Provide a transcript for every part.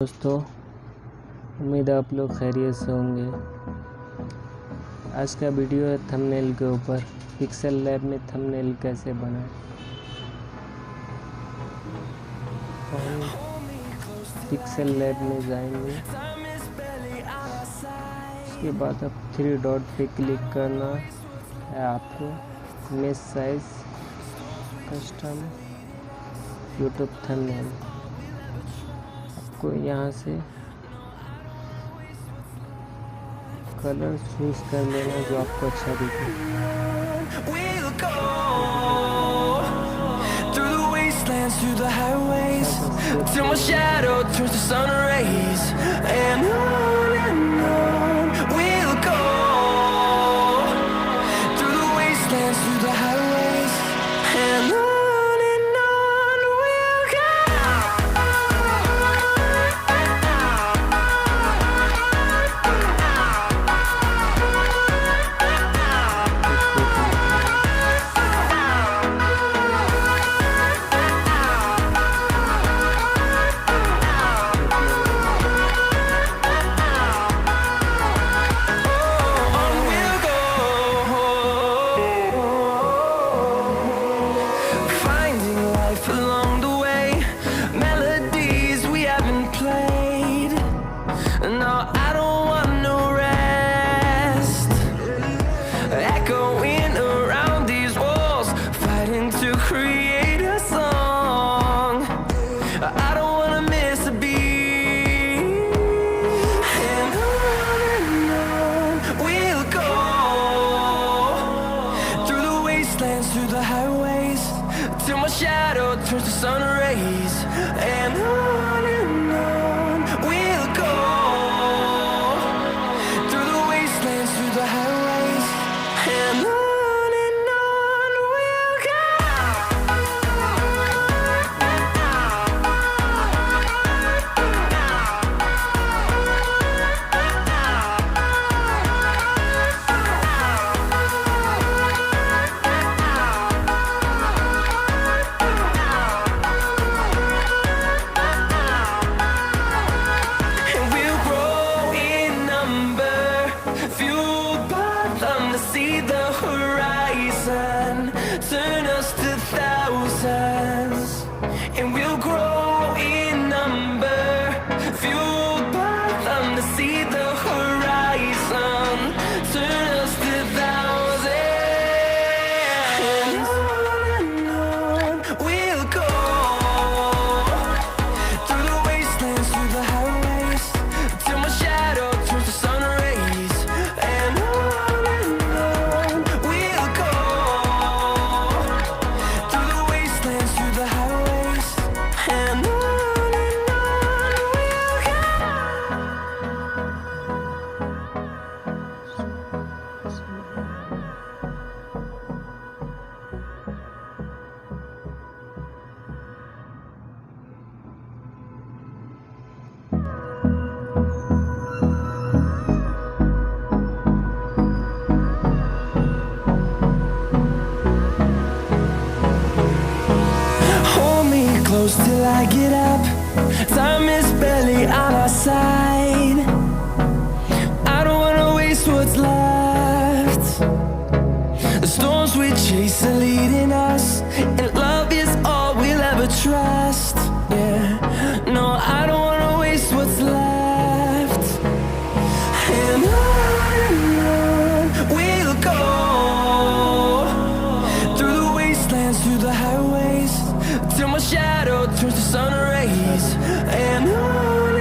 दोस्तों, उम्मीद है आप लोग खैरियत से होंगे। आज का वीडियो है थंबनेल के ऊपर, पिक्सेल लैब में थंबनेल कैसे बनाएं। तो हम पिक्सेल लैब में जाएंगे। उसके बाद अब 3 डॉट पे क्लिक करना है आपको। Image size, custom, YouTube thumbnail. आपको यहाँ से कलर चूज कर लेना जो आपको अच्छा दिखे। Through the highways, till my shadow turns to sun rays, and on we'll go. Through the wastelands, through the highways, and on we'll go. Along the way, melodies we haven't played. No, I don't want no rest. Echoing around these walls, fighting to create a song. I don't wanna miss a beat. And on we'll go. Through the wastelands, through the highways, till my shadow turns to sun rays, and on we'll go. Through the wastelands, through the highways, and on we'll go. See the horizon, turn us to thousands, and we'll grow in number, fueled by them to see the horizon, turn us to thousands, and on we'll go. Through the wastelands, through the highways, till my shadow turns to sun rays, and close till I get up. Time is barely on our side. I don't wanna waste what's left. The storms we chase are leading us, and love is all we'll ever trust. Yeah, no, I don't wanna waste what's left. And on we'll go. Through the wastelands, through the highways, till my shadow turns to sun rays, and on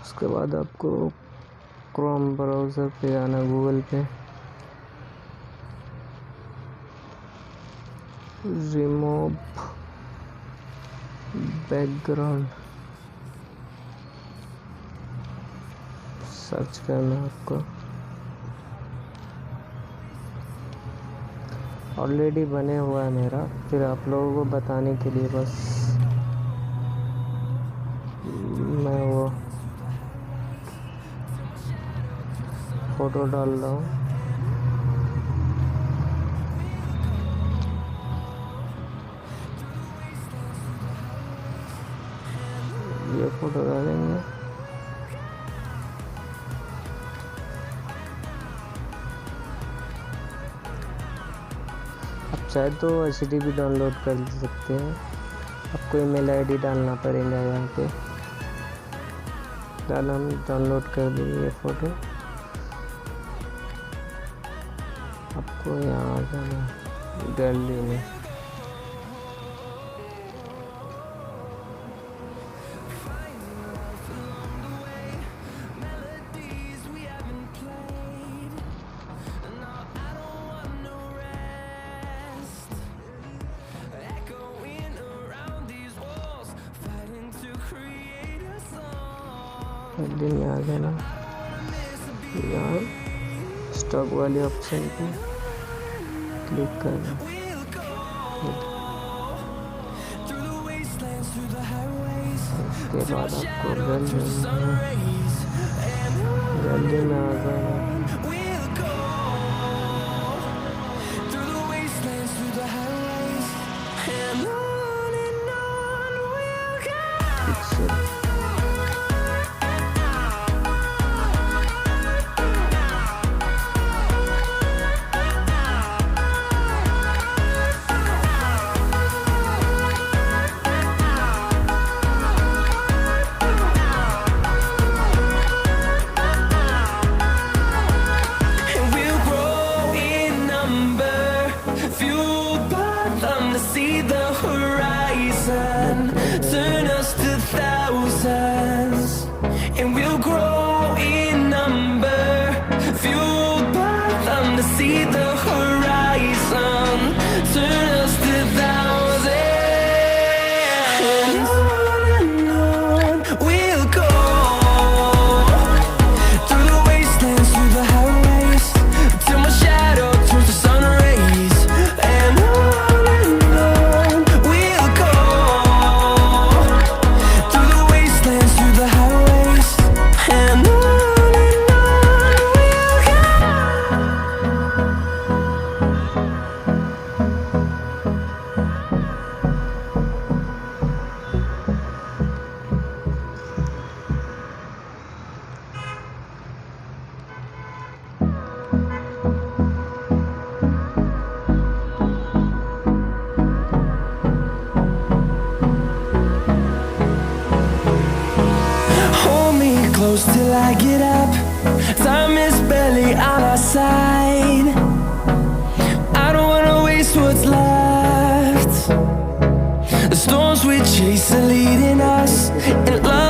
उसके बाद आपको Chrome browser पे आना, Google पे, remove background search करना आपको। Already बने हुआ है मेरा, फिर आप लोगों को बताने के लिए बस मैं वो फोटो डाल रहा हूँ। ये फोटो डालेंगे। आप चाहे तो HD भी डाउनलोड कर सकते हैं। आपको ईमेल ID डालना पड़ेगा यहाँ पे। हम डाउनलोड कर लिए ये फोटो। आपको यहाँ आ जाना गैलरी में। गैलरी में आ जाना, यहाँ स्टॉक वाले ऑप्शन पे क्लिक करना। उसके बाद आपको गैलरी में आ जाना। See the horizon, turn us to thousands, and we'll grow in number, fueled by them to see the horizon, turn us to thousands, and on we'll go, through the wastelands, through the highways, till my shadow turns to sun rays, and on close till I get up. Time is barely on our side. I don't wanna waste what's left. The storms we chase are leading us, and love